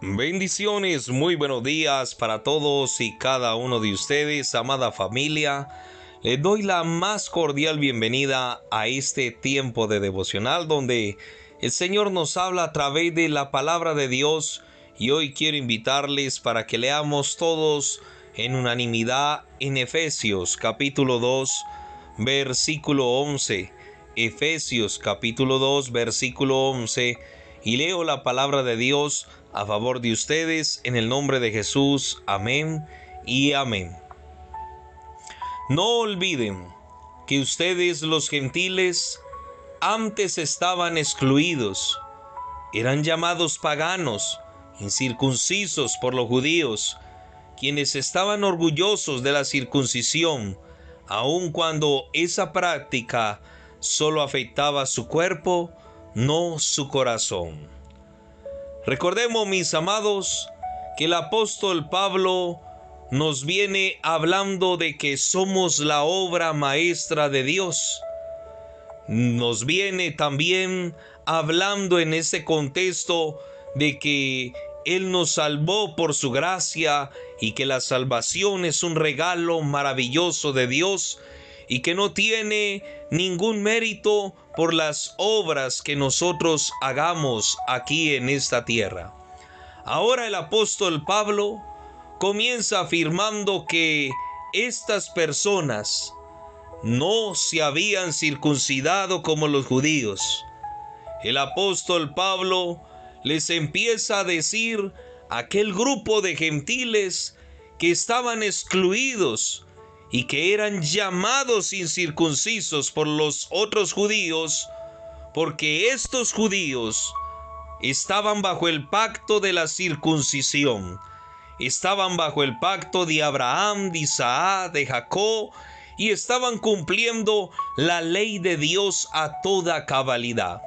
Bendiciones, muy buenos días para todos y cada uno de ustedes, amada familia. Les doy la más cordial bienvenida a este tiempo de devocional donde el Señor nos habla a través de la palabra de Dios, y hoy quiero invitarles para que leamos todos en unanimidad en Efesios capítulo 2 versículo 11. Efesios capítulo 2 versículo 11, y leo la palabra de Dios a favor de ustedes en el nombre de Jesús. Amén y amén. No olviden que ustedes, los gentiles, antes estaban excluidos, eran llamados paganos, incircuncisos por los judíos, quienes estaban orgullosos de la circuncisión, aun cuando esa práctica solo afectaba su cuerpo, no su corazón. Recordemos, mis amados, que el apóstol Pablo nos viene hablando de que somos la obra maestra de Dios. Nos viene también hablando en ese contexto de que Él nos salvó por su gracia y que la salvación es un regalo maravilloso de Dios y que no tiene ningún mérito por las obras que nosotros hagamos aquí en esta tierra. Ahora el apóstol Pablo comienza afirmando que estas personas no se habían circuncidado como los judíos. El apóstol Pablo les empieza a decir a aquel grupo de gentiles que estaban excluidos y que eran llamados incircuncisos por los otros judíos, porque estos judíos estaban bajo el pacto de la circuncisión, estaban bajo el pacto de Abraham, de Isaac, de Jacob, y estaban cumpliendo la ley de Dios a toda cabalidad.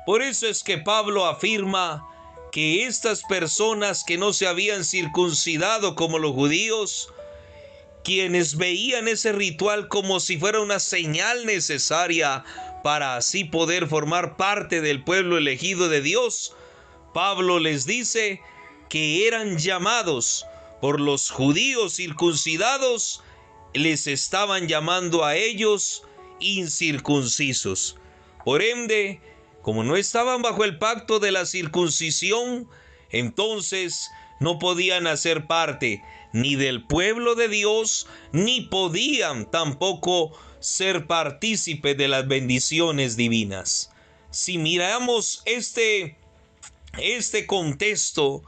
Por eso es que Pablo afirma que estas personas que no se habían circuncidado como los judíos, quienes veían ese ritual como si fuera una señal necesaria para así poder formar parte del pueblo elegido de Dios, Pablo les dice que eran llamados por los judíos circuncidados, les estaban llamando a ellos incircuncisos. Por ende, como no estaban bajo el pacto de la circuncisión, entonces no podían hacer parte ni del pueblo de Dios, ni podían tampoco ser partícipe de las bendiciones divinas. Si miramos este contexto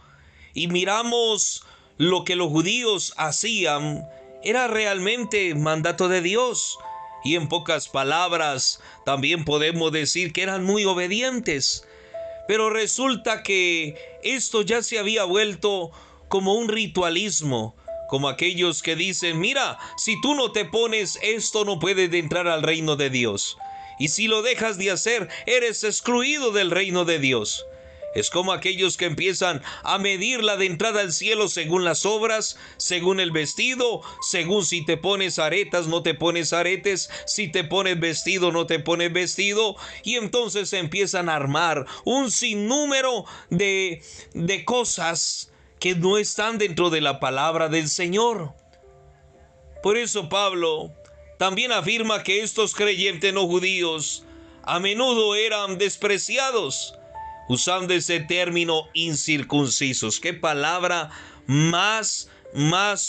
y miramos lo que los judíos hacían, era realmente mandato de Dios. Y en pocas palabras, también podemos decir que eran muy obedientes. Pero resulta que esto ya se había vuelto como un ritualismo, como aquellos que dicen: mira, si tú no te pones esto, no puedes entrar al reino de Dios. Y si lo dejas de hacer, eres excluido del reino de Dios. Es como aquellos que empiezan a medir la de entrada al cielo según las obras, según el vestido, según si te pones aretas, no te pones aretes, si te pones vestido, no te pones vestido, y entonces empiezan a armar un sinnúmero de cosas que no están dentro de la palabra del Señor. Por eso Pablo también afirma que estos creyentes no judíos a menudo eran despreciados, usando ese término incircuncisos. Qué palabra más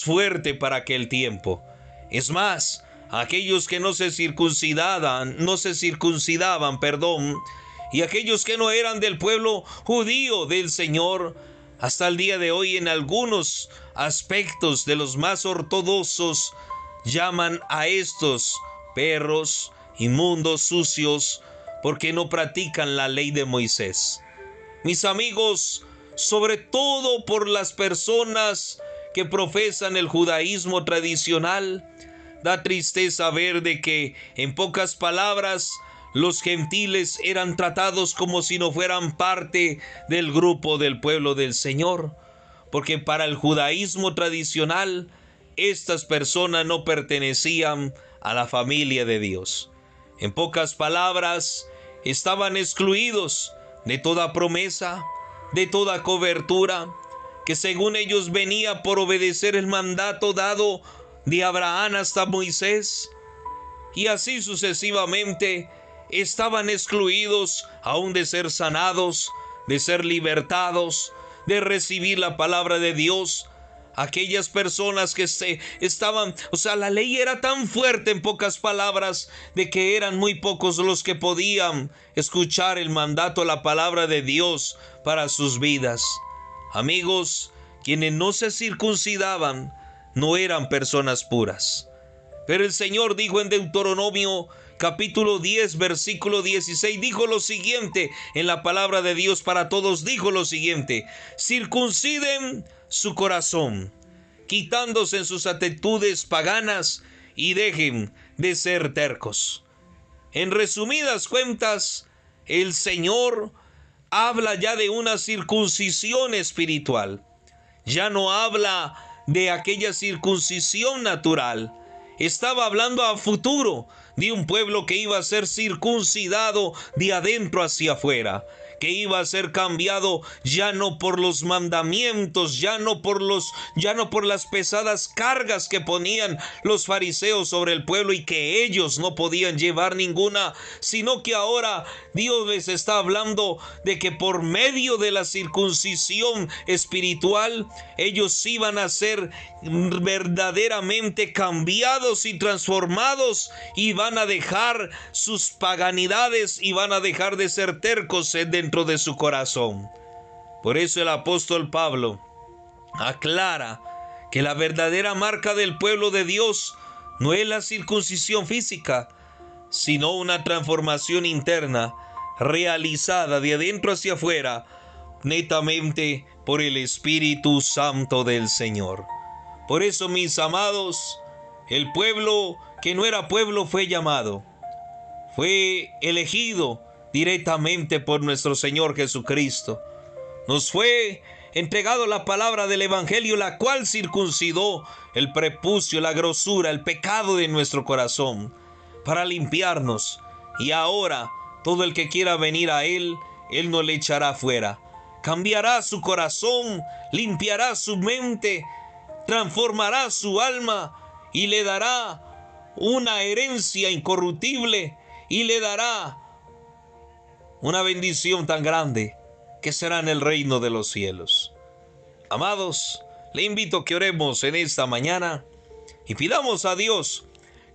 fuerte para aquel tiempo. Es más, aquellos que no se circuncidaban, y aquellos que no eran del pueblo judío del Señor, hasta el día de hoy en algunos aspectos de los más ortodoxos, llaman a estos perros, inmundos, sucios, porque no practican la ley de Moisés. Mis amigos, sobre todo por las personas que profesan el judaísmo tradicional, da tristeza ver de que, en pocas palabras, los gentiles eran tratados como si no fueran parte del grupo del pueblo del Señor, porque para el judaísmo tradicional, estas personas no pertenecían a la familia de Dios. En pocas palabras, estaban excluidos de toda promesa, de toda cobertura, que según ellos venía por obedecer el mandato dado de Abraham hasta Moisés, y así sucesivamente estaban excluidos aún de ser sanados, de ser libertados, de recibir la palabra de Dios. Aquellas personas que estaban, la ley era tan fuerte, en pocas palabras, de que eran muy pocos los que podían escuchar el mandato, la palabra de Dios para sus vidas. Amigos, quienes no se circuncidaban no eran personas puras. Pero el Señor dijo en Deuteronomio capítulo 10, versículo 16, dijo lo siguiente, en la palabra de Dios para todos, dijo lo siguiente: circunciden su corazón, quitándose en sus actitudes paganas, y dejen de ser tercos. En resumidas cuentas, el Señor habla ya de una circuncisión espiritual. Ya no habla de aquella circuncisión natural. Estaba hablando a futuro de un pueblo que iba a ser circuncidado de adentro hacia afuera, que iba a ser cambiado ya no por los mandamientos, ya no por las pesadas cargas que ponían los fariseos sobre el pueblo y que ellos no podían llevar ninguna, sino que ahora Dios les está hablando de que por medio de la circuncisión espiritual ellos iban a ser verdaderamente cambiados y transformados, y van a dejar sus paganidades y van a dejar de ser tercos dentro de su corazón. Por eso el apóstol Pablo aclara que la verdadera marca del pueblo de Dios no es la circuncisión física, sino una transformación interna realizada de adentro hacia afuera, netamente por el Espíritu Santo del Señor. Por eso, mis amados, el pueblo que no era pueblo fue llamado, fue elegido directamente por nuestro Señor Jesucristo. Nos fue entregado la palabra del Evangelio, la cual circuncidó el prepucio, la grosura, el pecado de nuestro corazón, para limpiarnos. Y ahora todo el que quiera venir a Él no le echará fuera. Cambiará su corazón, limpiará su mente, transformará su alma y le dará una herencia incorruptible y le dará una bendición tan grande que será en el reino de los cielos. Amados, le invito a que oremos en esta mañana y pidamos a Dios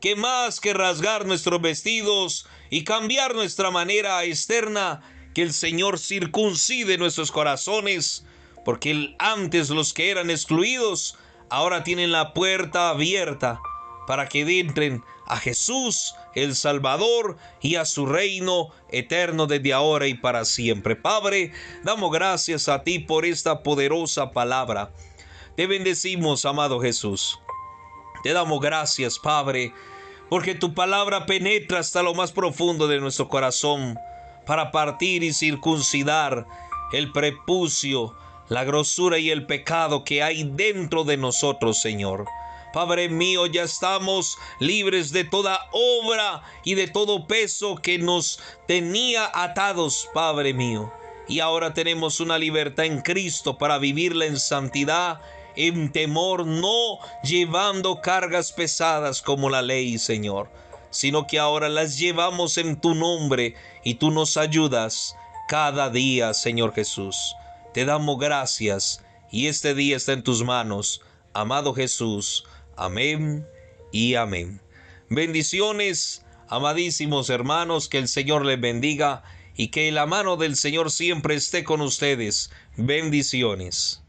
que más que rasgar nuestros vestidos y cambiar nuestra manera externa, que el Señor circuncide nuestros corazones, porque antes los que eran excluidos ahora tienen la puerta abierta para que entren a Jesús el Salvador y a su reino eterno desde ahora y para siempre. Padre, damos gracias a ti por esta poderosa palabra. Te bendecimos, amado Jesús. Te damos gracias, Padre, porque tu palabra penetra hasta lo más profundo de nuestro corazón para partir y circuncidar el prepucio, la grosura y el pecado que hay dentro de nosotros, Señor. Padre mío, ya estamos libres de toda obra y de todo peso que nos tenía atados, Padre mío. Y ahora tenemos una libertad en Cristo para vivirla en santidad, en temor, no llevando cargas pesadas como la ley, Señor, sino que ahora las llevamos en tu nombre y tú nos ayudas cada día, Señor Jesús. Te damos gracias y este día está en tus manos, amado Jesús. Amén y amén. Bendiciones, amadísimos hermanos, que el Señor les bendiga y que la mano del Señor siempre esté con ustedes. Bendiciones.